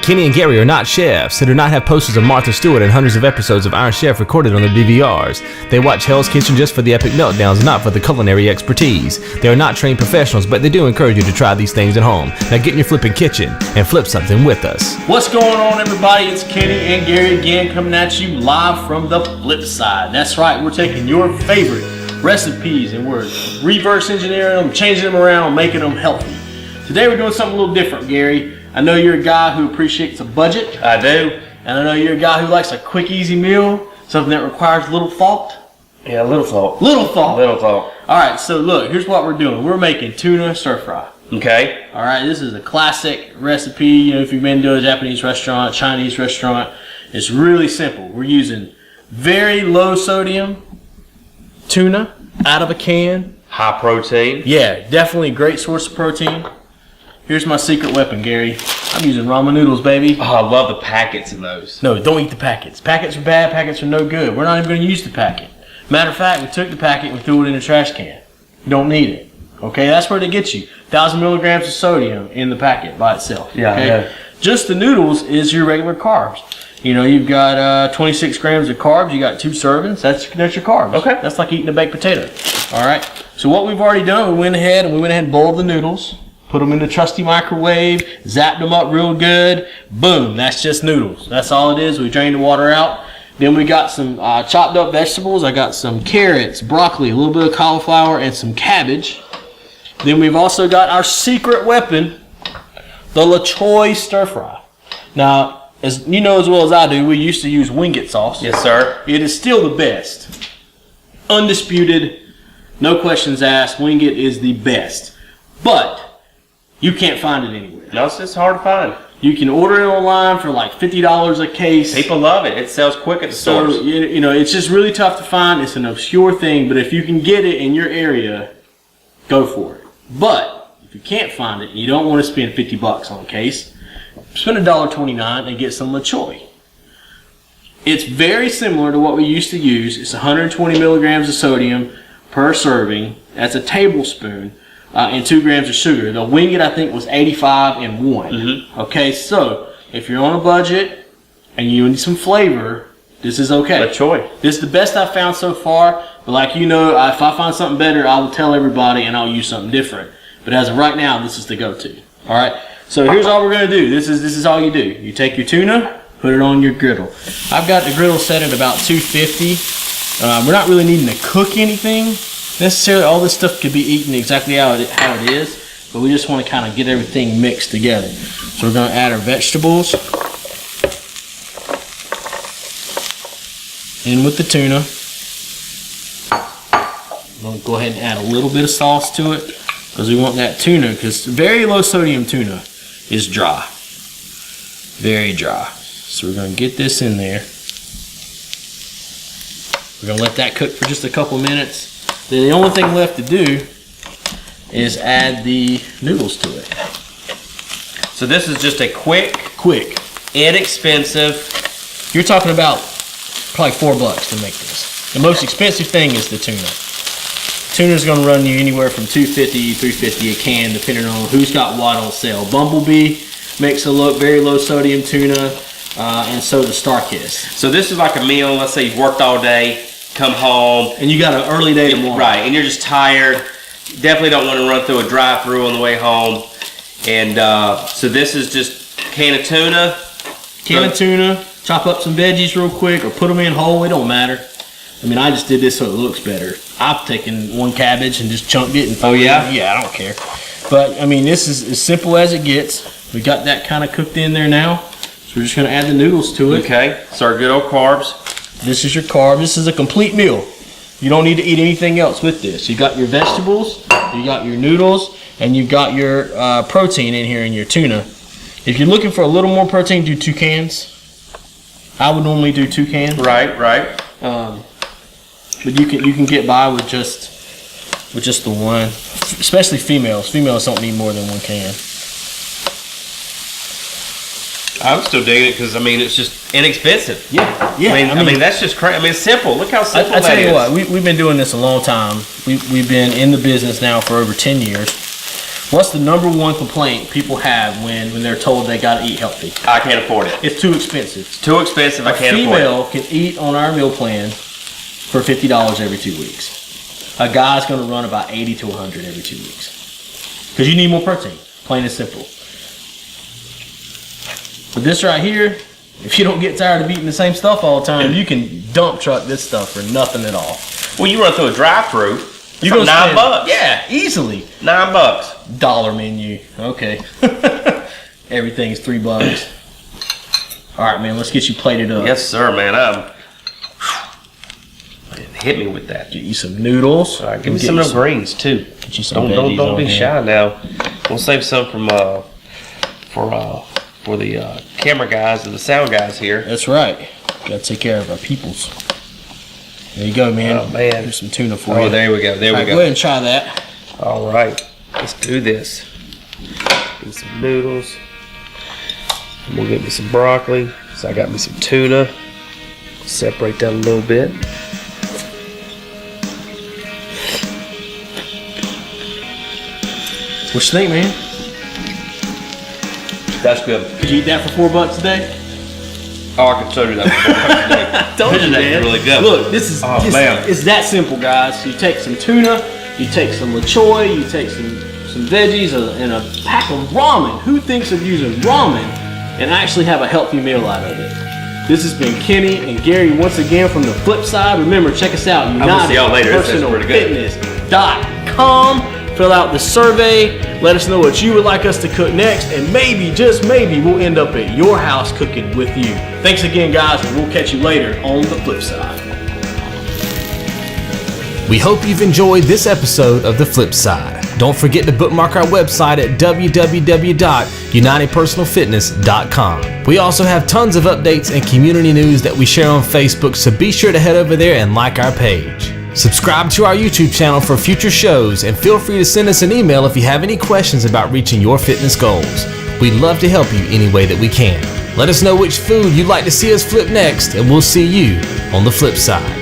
Kenny and Gary are not chefs. They do not have posters of Martha Stewart and hundreds of episodes of Iron Chef recorded on their DVRs. They watch Hell's Kitchen just for the epic meltdowns, not for the culinary expertise. They are not trained professionals, but they do encourage you to try these things at home. Now get in your flipping kitchen and flip something with us. What's going on, everybody? It's Kenny and Gary again, coming at you live from the Flipside. That's right, we're taking your favorite recipes and we're reverse engineering them, changing them around, making them healthy. Today we're doing something a little different, Gary. I know you're a guy who appreciates a budget. I do. And I know you're a guy who likes a quick, easy meal, something that requires little thought. Yeah, little thought. Little thought. Little thought. All right, so look, here's what we're doing. We're making tuna stir fry. Okay. All right, this is a classic recipe. You know, if you've been to a Japanese restaurant, Chinese restaurant, it's really simple. We're using very low sodium tuna out of a can. High protein. Yeah, definitely a great source of protein. Here's my secret weapon, Gary. I'm using ramen noodles, baby. Oh, I love the packets in those. No, don't eat the packets. Packets are bad. Packets are no good. We're not even going to use the packet. Matter of fact, we took the packet and we threw it in the trash can. You don't need it. Okay, that's where they get you. 1,000 milligrams of sodium in the packet by itself. Yeah, okay? yeah. Just the noodles is your regular carbs. You know, you've got 26 grams of carbs. You got 2 servings. That's your carbs. Okay. That's like eating a baked potato. All right. So what we've already done, we went ahead and boiled the noodles. Put them in the trusty microwave, zapped them up real good. Boom, that's just noodles. That's all it is. We drained the water out. Then we got some chopped up vegetables. I got some carrots, broccoli, a little bit of cauliflower, and some cabbage. Then we've also got our secret weapon, the Choy Stir Fry. Now, as you know as well as I do, we used to use Wingate sauce. Yes, sir. It is still the best. Undisputed, no questions asked. Wingate is the best. But you can't find it anywhere. No, it's just hard to find. You can order it online for like $50 a case. People love it. It sells quick at the stores. So, you know, it's just really tough to find. It's an obscure thing, but if you can get it in your area, go for it. But if you can't find it and you don't want to spend $50 on a case, spend $1.29 and get some Choy. It's very similar to what we used to use. It's 120 milligrams of sodium per serving. That's a tablespoon. And 2 grams of sugar. The Wingate, I think, was 85 and 1. Mm-hmm. Okay, so if you're on a budget and you need some flavor, this is okay. The Choy. This is the best I've found so far. But like you know, if I find something better, I will tell everybody and I'll use something different. But as of right now, this is the go-to. All right. So here's all we're gonna do. This is all you do. You take your tuna, put it on your griddle. I've got the griddle set at about 250. We're not really needing to cook anything necessarily. All this stuff could be eaten exactly how it is, but we just want to kind of get everything mixed together. So we're going to add our vegetables in with the tuna. I'm going to go ahead and add a little bit of sauce to it because we want that tuna, because very low sodium tuna is dry, very dry. So we're going to get this in there. We're going to let that cook for just a couple minutes. Then the only thing left to do is add the noodles to it. So this is just a quick, inexpensive. You're talking about probably $4 to make this. The most expensive thing is the tuna. Tuna's going to run you anywhere from $2.50, $3.50 a can, depending on who's got what on sale. Bumblebee makes a very low sodium tuna, and so does Starkiss. So this is like a meal. Let's say you've worked all day, come home, and you got an early day tomorrow. Right, and you're just tired. Definitely don't want to run through a drive-through on the way home. And so this is just a can of tuna. Chop up some veggies real quick or put them in whole, it don't matter. I mean, I just did this so it looks better. I've taken one cabbage and just chunked it. And oh yeah? Yeah, I don't care. But I mean, this is as simple as it gets. We got that kind of cooked in there now. So we're just gonna add the noodles to it. Okay, so our good old carbs. This is your carb. This is a complete meal. You don't need to eat anything else with this. You got your vegetables, you got your noodles, and you got your protein in here in your tuna. If you're looking for a little more protein, do 2 cans. I would normally do 2 cans. Right. But you can get by with just the one. Especially females. Females don't need more than 1 can. I'm still digging it because I mean it's just inexpensive. Yeah. I mean that's just crazy. I mean it's simple. Look how simple I that tell you is. what, we've been doing this a long time. We've been in the business now for over 10 years. What's the number one complaint people have when they're told they gotta eat healthy? I can't afford it. It's too expensive. It's too expensive. I can't afford it. A female can eat on our meal plan for $50 every 2 weeks. A guy's gonna run about 80 to 100 every 2 weeks. Because you need more protein, plain and simple. But this right here, if you don't get tired of eating the same stuff all the time, you can dump truck this stuff for nothing at all. Well, you run through a drive-through. You for go $9. Yeah, easily. $9. Dollar menu. Okay. Everything's $3. All right, man. Let's get you plated up. Yes, sir, man. Hit me with that. Get you some noodles. All right, give me some of the greens too. Get you some Don't be shy now. We'll save some from for the camera guys and the sound guys here. That's right. Gotta take care of our peoples. There you go, man. Oh man, here's some tuna for you. Oh, there we go. There we go. Go ahead and try that. All right, let's do this. Get some noodles. I'm gonna get me some broccoli. So I got me some tuna. Separate that a little bit. What you think, man? That's good. Could you eat that for $4 a day? Oh, I could totally do that for $4 a day. Told you, man. Really good. Look, this is man. It's that simple, guys. You take some tuna, you take some Choy, you take some veggies, and a pack of ramen. Who thinks of using ramen and actually have a healthy meal out of it? This has been Kenny and Gary once again from the Flipside. Remember, check us out, UnitedPersonalFitness.com. Fill out the survey. Let us know what you would like us to cook next, and maybe, just maybe, we'll end up at your house cooking with you. Thanks again, guys, and we'll catch you later on the flip side. We hope you've enjoyed this episode of The Flip Side. Don't forget to bookmark our website at www.unitedpersonalfitness.com. We also have tons of updates and community news that we share on Facebook, so be sure to head over there and like our page. Subscribe to our YouTube channel for future shows, and feel free to send us an email if you have any questions about reaching your fitness goals. We'd love to help you any way that we can. Let us know which food you'd like to see us flip next, and we'll see you on the flip side.